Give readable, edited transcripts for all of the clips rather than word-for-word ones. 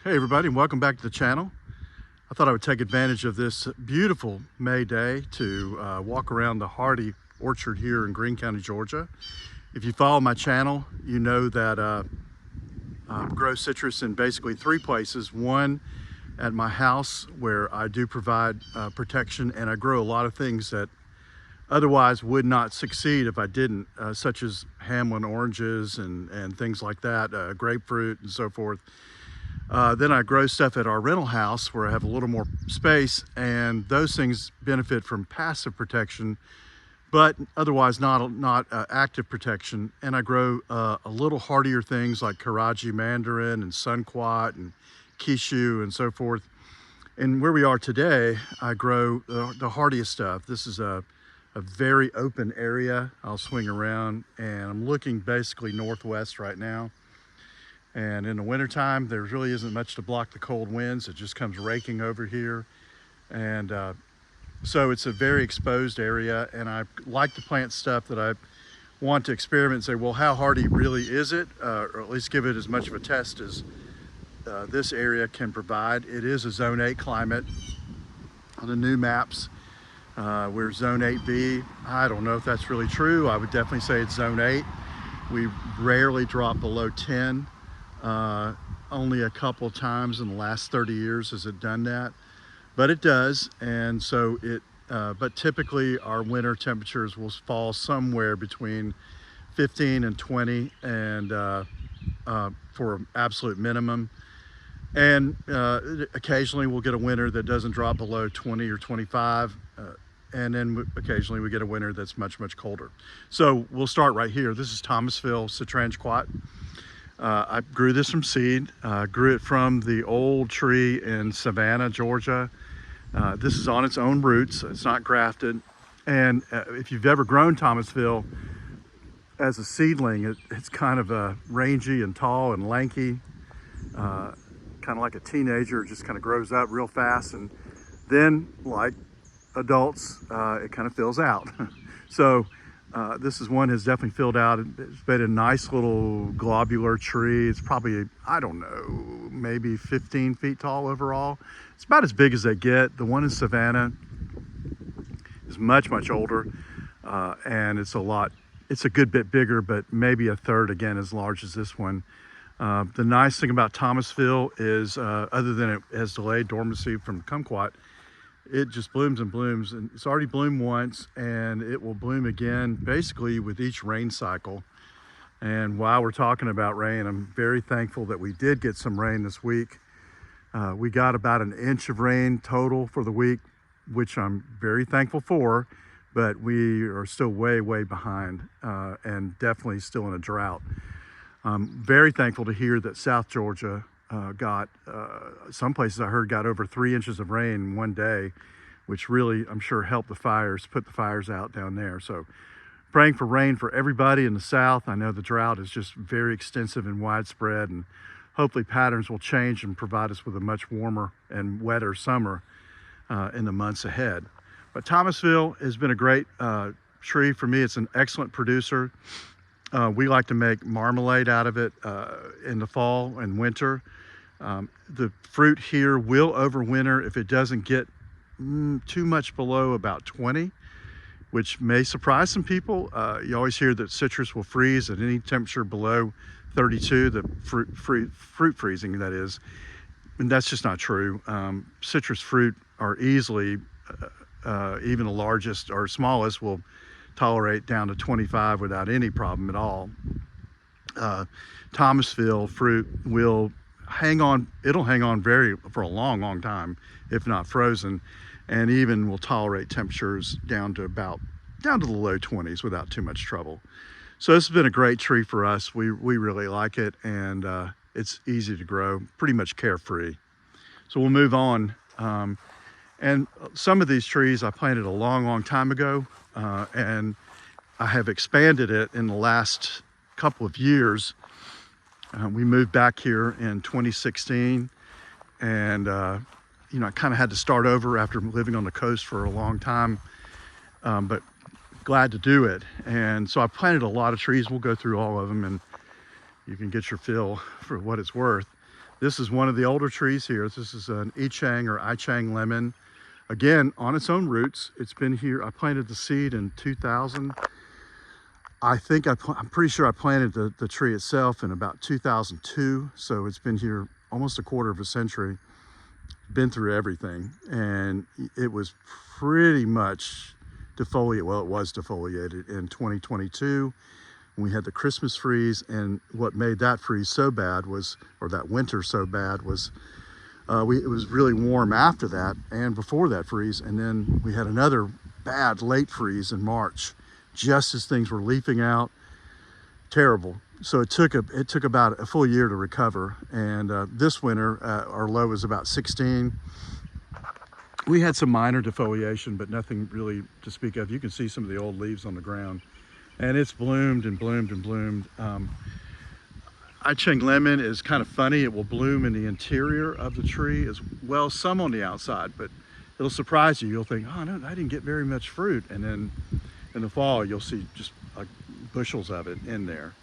Hey everybody, and welcome back to the channel. I thought I would take advantage of this beautiful May day to walk around the Hardy orchard here in Greene County, Georgia. If you follow my channel, you know that I grow citrus in basically three places. One at my house where I do provide protection, and I grow a lot of things that otherwise would not succeed if I didn't, such as Hamlin oranges and things like that, grapefruit and so forth. Then I grow stuff at our rental house where I have a little more space, and those things benefit from passive protection, but otherwise not active protection. And I grow a little hardier things like Karaji mandarin and sunquat and kishu and so forth. And where we are today, I grow the hardiest stuff. This is a very open area. I'll swing around, and I'm looking basically northwest right now. And in the wintertime, there really isn't much to block the cold winds. It just comes raking over here. And so it's a very exposed area, and I like to plant stuff that I want to experiment and say, well, how hardy really is it? Or at least give it as much of a test as this area can provide. It is a Zone 8 climate. On the new maps, we're Zone 8B. I don't know if that's really true. I would definitely say it's Zone 8. We rarely drop below 10. Only a couple of times in the last 30 years has it done that, but it does. And so but typically our winter temperatures will fall somewhere between 15 and 20 and for an absolute minimum. And occasionally we'll get a winter that doesn't drop below 20 or 25. And then occasionally we get a winter that's much colder. So we'll start right here. This is Thomasville citrangequat. I grew this from seed, grew it from the old tree in Savannah, Georgia. This is on its own roots, it's not grafted. And if you've ever grown Thomasville as a seedling, it's kind of rangy and tall and lanky, kind of like a teenager. It just kind of grows up real fast, and then like adults, it kind of fills out. So this is one has definitely filled out. It's been a nice little globular tree. It's probably, I don't know, maybe 15 feet tall overall. It's about as big as they get. The one in Savannah is much older, and it's a good bit bigger, but maybe a third again as large as this one. The nice thing about Thomasville is, other than it has delayed dormancy from kumquat, it just blooms and blooms, and it's already bloomed once, and it will bloom again basically with each rain cycle. And while we're talking about rain, I'm very thankful that we did get some rain this week. We got about an inch of rain total for the week, which I'm very thankful for, but we are still way behind, and definitely still in a drought. I'm very thankful to hear that South Georgia got, some places I heard got over 3 inches of rain in one day, which really, I'm sure, helped the fires, put the fires out down there. So praying for rain for everybody in the South. I know the drought is just very extensive and widespread, and hopefully patterns will change and provide us with a much warmer and wetter summer in the months ahead. But Thomasville has been a great tree for me. It's an excellent producer. We like to make marmalade out of it in the fall and winter. The fruit here will overwinter if it doesn't get too much below about 20, which may surprise some people. You always hear that citrus will freeze at any temperature below 32, the fruit freezing, that is. And that's just not true. Citrus fruit are easily, even the largest or smallest will tolerate down to 25 without any problem at all. Thomasville fruit will hang on. It'll hang on for a long time, if not frozen, and even will tolerate temperatures down to the low 20s without too much trouble. So this has been a great tree for us. We really like it, and it's easy to grow, pretty much carefree. So we'll move on. And some of these trees I planted a long time ago, and I have expanded it in the last couple of years. We moved back here in 2016, and you know, I kind of had to start over after living on the coast for a long time, but glad to do it. And so I planted a lot of trees. We'll go through all of them, and you can get your fill for what it's worth. This is one of the older trees here. This is an Ichang or Ichang lemon. Again, on its own roots. It's been here. I planted the seed in 2000. I'm pretty sure I planted the tree itself in about 2002. So it's been here almost a quarter of a century. Been through everything. And it was pretty much defoliated. Well, it was defoliated in 2022. When we had the Christmas freeze, and what made that freeze so bad was, or that winter so bad was, it was really warm after that and before that freeze, and then we had another bad late freeze in March, just as things were leafing out. Terrible. So it took about a full year to recover, and this winter our low was about 16. We had some minor defoliation, but nothing really to speak of. You can see some of the old leaves on the ground. And it's bloomed and bloomed and bloomed. Ichang lemon is kind of funny. It will bloom in the interior of the tree as well, some on the outside, but it'll surprise you. You'll think, oh no, I didn't get very much fruit. And then in the fall, you'll see just like bushels of it in there.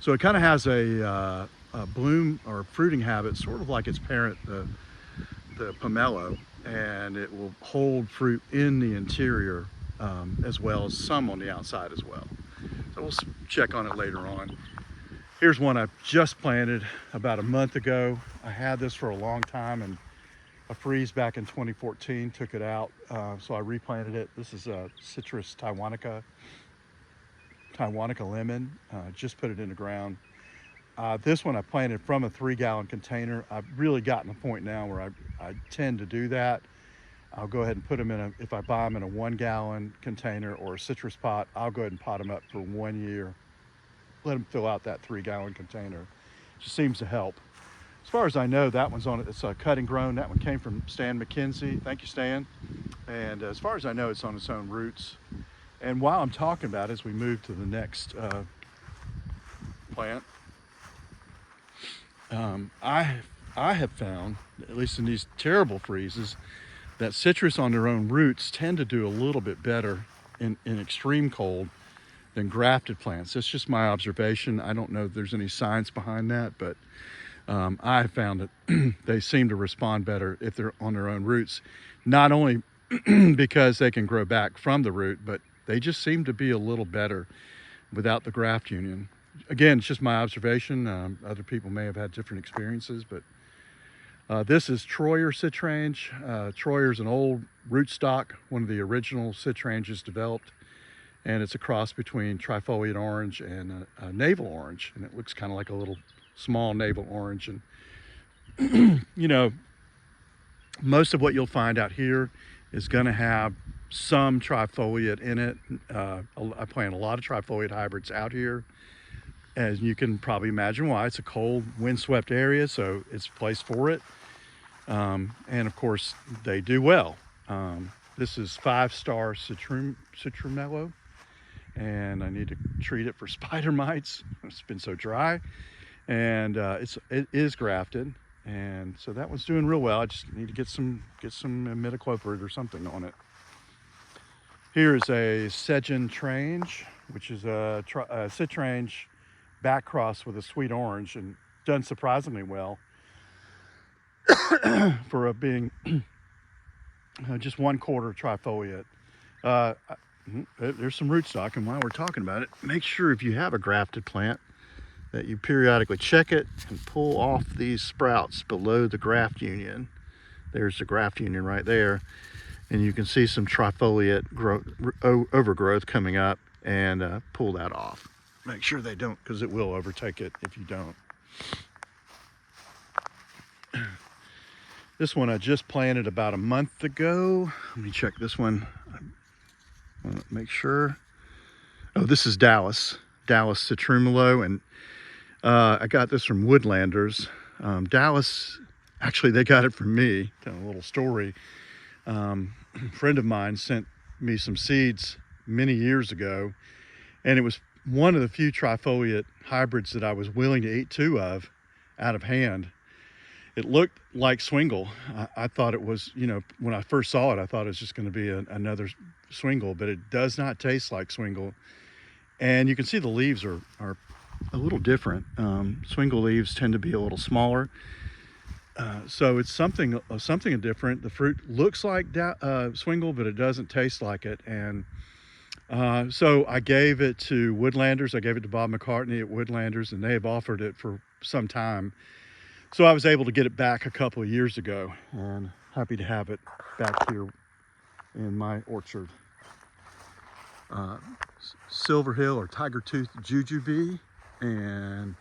So it kind of has a bloom or fruiting habit, sort of like its parent, the pomelo, and it will hold fruit in the interior as well as some on the outside as well. So we'll check on it later on. Here's one I just planted about a month ago. I had this for a long time, and a freeze back in 2014 took it out, so I replanted it. This is a citrus Taiwanica lemon. Just put it in the ground. This one I planted from a 3-gallon container. I've really gotten to the point now where I tend to do that. I'll go ahead and put them in if I buy them in a 1-gallon container or a citrus pot, I'll go ahead and pot them up for 1 year. Let them fill out that 3-gallon container. Just seems to help. As far as I know, that one's on it. It's cut and grown. That one came from Stan McKenzie. Thank you, Stan. And as far as I know, it's on its own roots. And while I'm talking about it, as we move to the next plant, I have found, at least in these terrible freezes, that citrus on their own roots tend to do a little bit better in extreme cold than grafted plants. It's just my observation. I don't know if there's any science behind that, but I found that they seem to respond better if they're on their own roots, not only because they can grow back from the root, but they just seem to be a little better without the graft union. Again, it's just my observation. Other people may have had different experiences, but this is Troyer citrange. Troyer is an old rootstock, one of the original citranges developed, and it's a cross between Trifoliate orange and a navel orange, and it looks kind of like a little small navel orange. And you know, most of what you'll find out here is going to have some Trifoliate in it. I plant a lot of Trifoliate hybrids out here, as you can probably imagine why. It's a cold, windswept area, so it's a place for it. And of course, they do well. This is 5-star Citrumo, and I need to treat it for spider mites. It's been so dry, and it is grafted, and so that one's doing real well. I just need to get some imidacloprid or something on it. Here is a Citrange, which is a citrange back cross with a sweet orange, and done surprisingly well for being just 1/4 Trifoliate. There's some rootstock, and while we're talking about it, make sure if you have a grafted plant that you periodically check it and pull off these sprouts below the graft union. There's the graft union right there, and you can see some Trifoliate overgrowth coming up, and pull that off. Make sure they don't, because it will overtake it if you don't. This one I just planted about a month ago. Let me check this one. I want to make sure. Oh, this is Dallas Citrumo, and I got this from Woodlanders. Dallas, actually they got it from me. Tell a little story. A friend of mine sent me some seeds many years ago, and it was one of the few Trifoliate hybrids that I was willing to eat 2 of out of hand. It looked like swingle. I thought it was, you know, when I first saw it, I thought it was just going to be another swingle, but it does not taste like swingle. And you can see the leaves are a little different. Swingle leaves tend to be a little smaller. So it's something different. The fruit looks like swingle, but it doesn't taste like it. And so I gave it to Woodlanders. I gave it to Bob McCartney at Woodlanders, and they have offered it for some time. So I was able to get it back a couple of years ago, and happy to have it back here in my orchard. Silver Hill or Tiger Tooth Jujube, and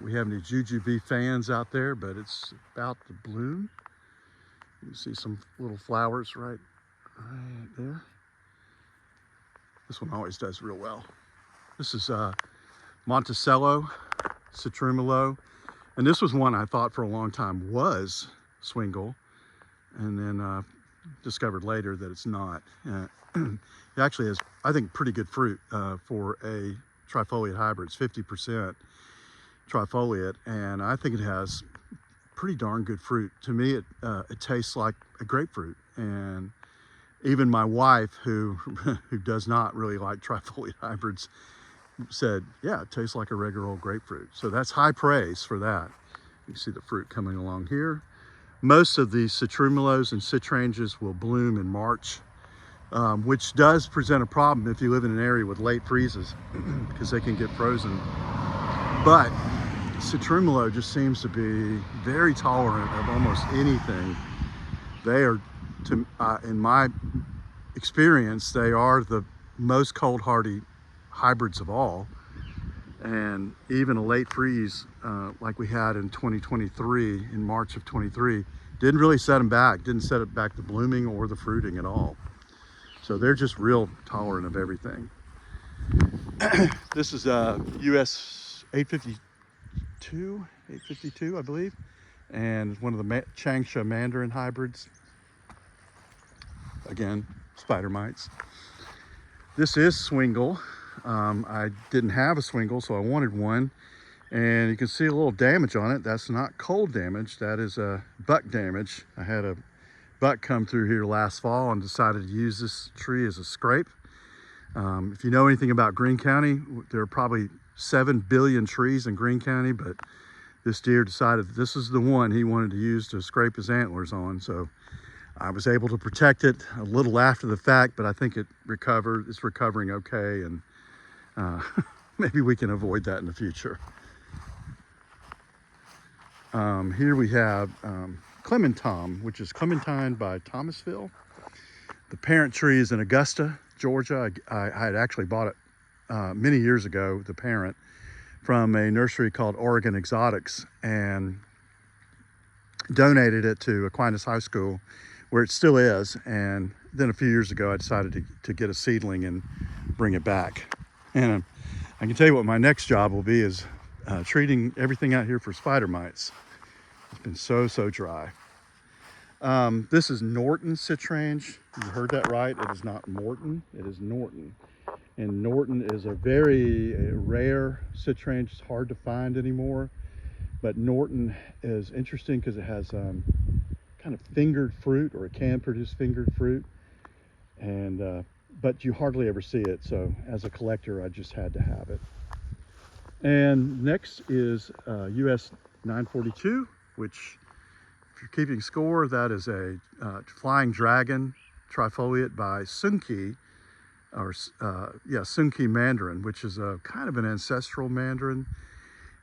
we have any Jujube fans out there, but it's about to bloom. You see some little flowers right there. This one always does real well. This is Monticello, Citrumo, and this was one I thought for a long time was swingle, and then discovered later that it's not. It actually has, I think, pretty good fruit for a trifoliate hybrid. It's 50% trifoliate, and I think it has pretty darn good fruit. To me, it tastes like a grapefruit, and even my wife, who does not really like trifoliate hybrids, said, yeah, it tastes like a regular old grapefruit. So that's high praise for that. You see the fruit coming along here. Most of these citrumelos and citranges will bloom in March, which does present a problem if you live in an area with late freezes because they can get frozen. But Citrumo just seems to be very tolerant of almost anything. They are, in my experience, they are the most cold hardy hybrids of all. And even a late freeze like we had in 2023, in March of 23, didn't really set them back, didn't set it back the blooming or the fruiting at all. So they're just real tolerant of everything. This is US 852, I believe, and one of the Changsha Mandarin hybrids. Again, spider mites. This is swingle. I didn't have a swingle, so I wanted one, and you can see a little damage on it. That's not cold damage, that is buck damage. I had a buck come through here last fall and decided to use this tree as a scrape. If you know anything about Greene County, there are probably 7 billion trees in Greene County, but this deer decided that this is the one he wanted to use to scrape his antlers on. So I was able to protect it a little after the fact, but I think it recovered. It's recovering okay, and maybe we can avoid that in the future. Here we have Clementine, which is Clementine by Thomasville. The parent tree is in Augusta, Georgia. I had actually bought it many years ago, the parent, from a nursery called Oregon Exotics, and donated it to Aquinas High School, where it still is. And then a few years ago, I decided to get a seedling and bring it back. And I can tell you what my next job will be is treating everything out here for spider mites. It's been so dry. This is Norton citrange. You heard that right. It is not Morton, it is Norton. And Norton is a very rare citrange. It's hard to find anymore. But Norton is interesting because it has kind of fingered fruit, or it can produce fingered fruit. And but you hardly ever see it. So as a collector, I just had to have it. And next is US 942, which, if you're keeping score, that is a Flying Dragon Trifoliate by Sunki, or Sunki Mandarin, which is a kind of an ancestral mandarin.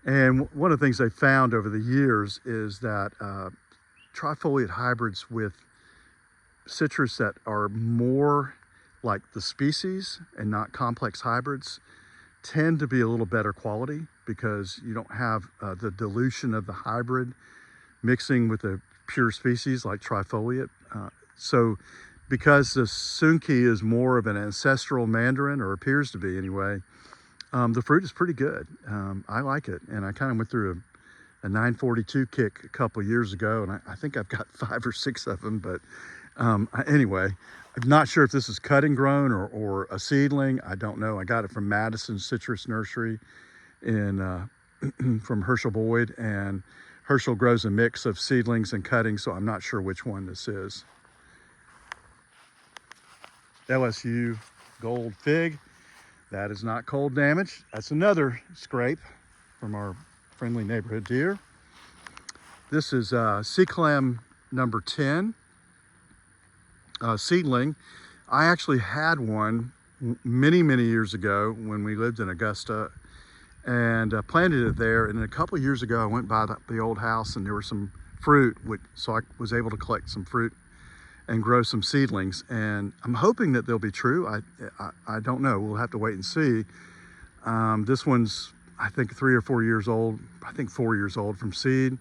And one of the things they found over the years is that trifoliate hybrids with citrus that are more like the species and not complex hybrids tend to be a little better quality, because you don't have the dilution of the hybrid mixing with the pure species like trifoliate. So because the Sunki is more of an ancestral mandarin, or appears to be anyway, the fruit is pretty good. I like it, and I kind of went through a 942 kick a couple years ago, and I think I've got 5 or 6 of them. But anyway, I'm not sure if this is cutting grown or a seedling. I don't know. I got it from Madison Citrus Nursery in from Herschel Boyd, and Herschel grows a mix of seedlings and cuttings, so I'm not sure which one this is. LSU Gold Fig. That is not cold damage. That's another scrape from our friendly neighborhood deer. This is Seedling number 10, Seedling. I actually had one many years ago when we lived in Augusta, and planted it there. And a couple of years ago, I went by the old house, and there were some fruit, so I was able to collect some fruit and grow some seedlings. And I'm hoping that they'll be true. I don't know. We'll have to wait and see. This one's, I think, 3 or 4 years old. I think 4 years old from seed,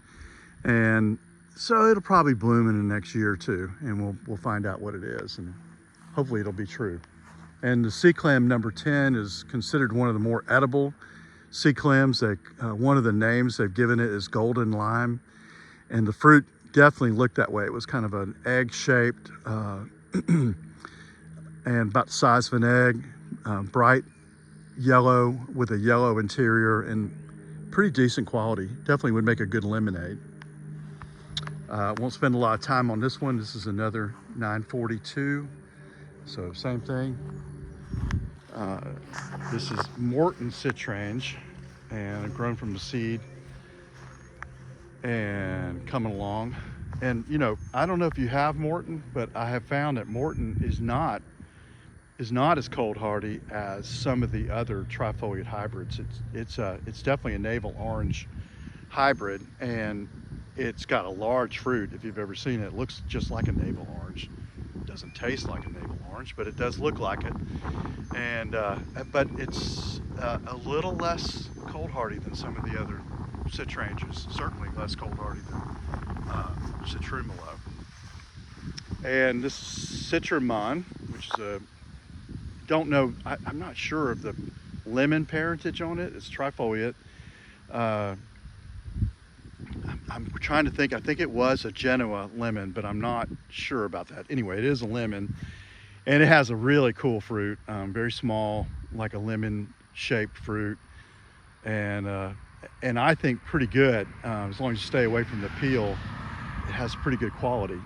and so it'll probably bloom in the next year or two, and we'll find out what it is, and hopefully it'll be true. And the Seedling number 10 is considered one of the more edible Seedlings. One of the names they've given it is golden lime, and the fruit definitely looked that way. It was kind of an egg-shaped and about the size of an egg, bright yellow with a yellow interior, and pretty decent quality. Definitely would make a good lemonade. Won't spend a lot of time on this one. This is another 942, so same thing. This is Morton citrange, and grown from the seed and coming along. And you know, I don't know if you have Morton, but I have found that Morton is not as cold hardy as some of the other trifoliate hybrids. It's definitely a navel orange hybrid, and it's got a large fruit. If you've ever seen it, it looks just like a navel orange. It doesn't taste like a navel orange, but it does look like it. And but it's a little less cold hardy than some of the other citranges. Certainly less cold hardy than Citrumo. And this Citrumo, which is a, don't know, I'm not sure of the lemon parentage on it. It's trifoliate. I'm trying to think. I think it was a Genoa lemon, but I'm not sure about that. Anyway, it is a lemon, and it has a really cool fruit, very small, like a lemon-shaped fruit, and I think pretty good. As long as you stay away from the peel, it has pretty good quality.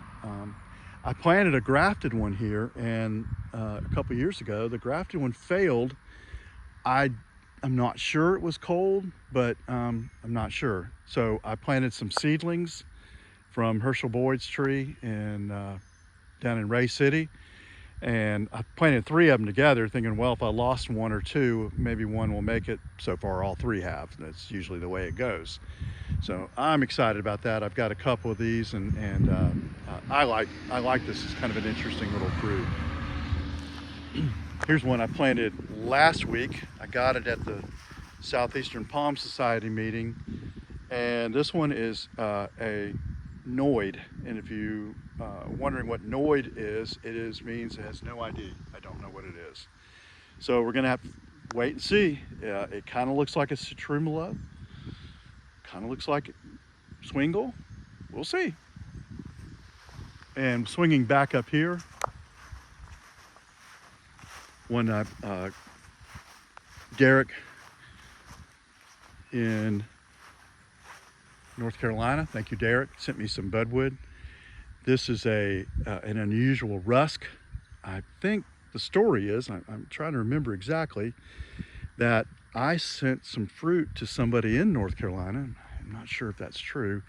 I planted a grafted one here, and a couple years ago, the grafted one failed. I'm not sure it was cold, but I'm not sure. So I planted some seedlings from Herschel Boyd's tree down in Ray City. And I planted 3 of them together, thinking, well, if I lost 1 or 2, maybe one will make it. So far, all 3 have. That's usually the way it goes. So I'm excited about that. I've got a couple of these, and I like this as kind of an interesting little fruit. Here's one I planted last week. I got it at the Southeastern Palm Society meeting, and this one is a Noid. And if you wondering what Noid is, means it has no ID. I don't know what it is. So we're gonna have to wait and see. It kind of looks like a Citrumo, kind of looks like Swingle. We'll see. And swinging back up here, one Derek in North Carolina, thank you Derek, sent me some budwood. This is an unusual rusk. I think the story is, I'm trying to remember exactly, that I sent some fruit to somebody in North Carolina. I'm not sure if that's true,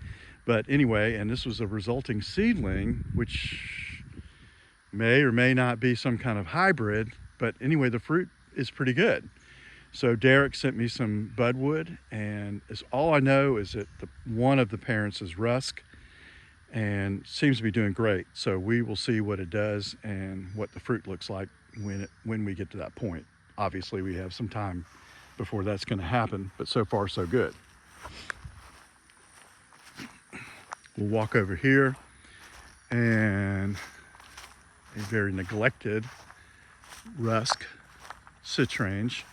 but anyway, and this was a resulting seedling, which may or may not be some kind of hybrid, but anyway, the fruit is pretty good. So Derek sent me some budwood, and all I know is that one of the parents is rusk and seems to be doing great. So we will see what it does and what the fruit looks like when we get to that point. Obviously, we have some time before that's going to happen, but so far so good. We'll walk over here, and a very neglected rusk citrange,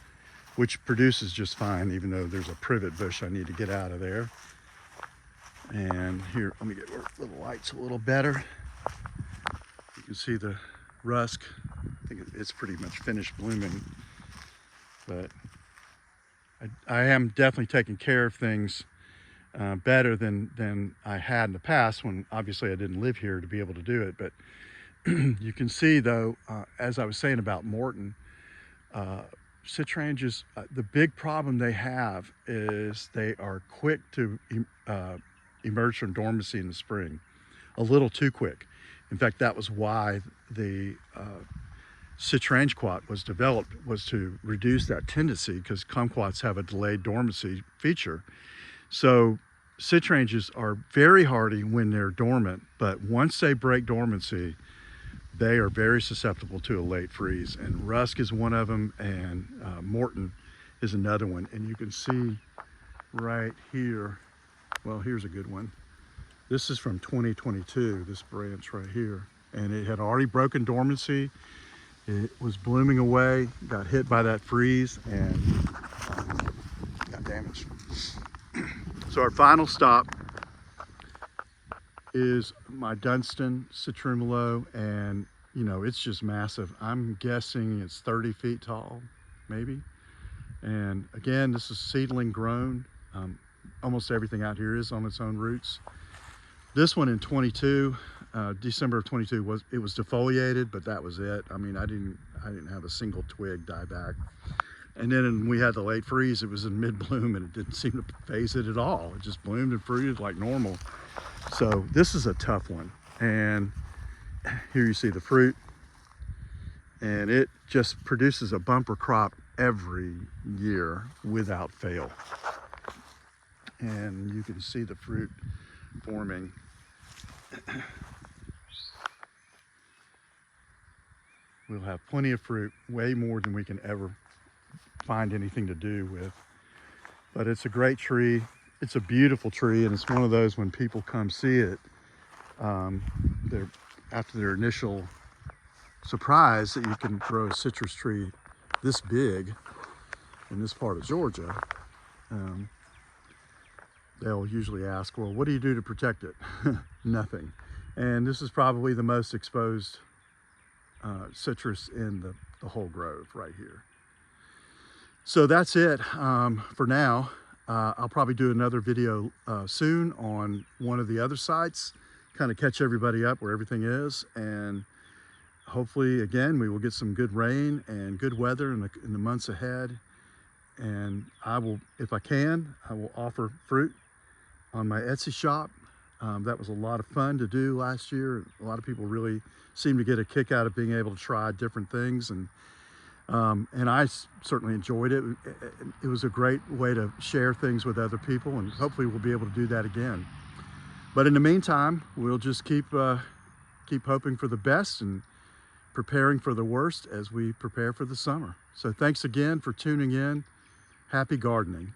which produces just fine, even though there's a privet bush I need to get out of there. And here, let me get the lights a little better. You can see the rusk. I think it's pretty much finished blooming, but I am definitely taking care of things better than I had in the past, when obviously I didn't live here to be able to do it. But you can see though, as I was saying about Morton, citranges, the big problem they have is they are quick to emerge from dormancy in the spring a little too quick. In fact, that was why the citrangequat was developed, was to reduce that tendency, because kumquats have a delayed dormancy feature. So citranges are very hardy when they're dormant, but once they break dormancy, they are very susceptible to a late freeze. And Rusk is one of them, and Morton is another one. And you can see right here, well, here's a good one. This is from 2022, this branch right here. And it had already broken dormancy. It was blooming away, got hit by that freeze, and got damaged. So our final stop is my Dunston Citrumo, and you know, it's just massive. I'm guessing it's 30 feet tall, maybe. And again, this is seedling grown. Almost everything out here is on its own roots. This one in 22, December of 22, was defoliated, but that was it. I mean, I didn't have a single twig die back. And then when we had the late freeze, it was in mid-bloom, and it didn't seem to phase it at all. It just bloomed and fruited like normal. So this is a tough one. And here you see the fruit, and it just produces a bumper crop every year without fail. And you can see the fruit forming. We'll have plenty of fruit, way more than we can ever find anything to do with. But it's a great tree. It's a beautiful tree, and it's one of those when people come see it, after their initial surprise that you can grow a citrus tree this big in this part of Georgia, they'll usually ask, well, what do you do to protect it? Nothing. And this is probably the most exposed citrus in the whole grove right here. So that's it for now. I'll probably do another video soon on one of the other sites, kind of catch everybody up where everything is, and hopefully again we will get some good rain and good weather in the months ahead. And I will, if I can, I will offer fruit on my Etsy shop. That was a lot of fun to do last year. A lot of people really seem to get a kick out of being able to try different things, and I certainly enjoyed it. It was a great way to share things with other people, and hopefully we'll be able to do that again. But in the meantime, we'll just keep hoping for the best and preparing for the worst as we prepare for the summer. So thanks again for tuning in. Happy gardening.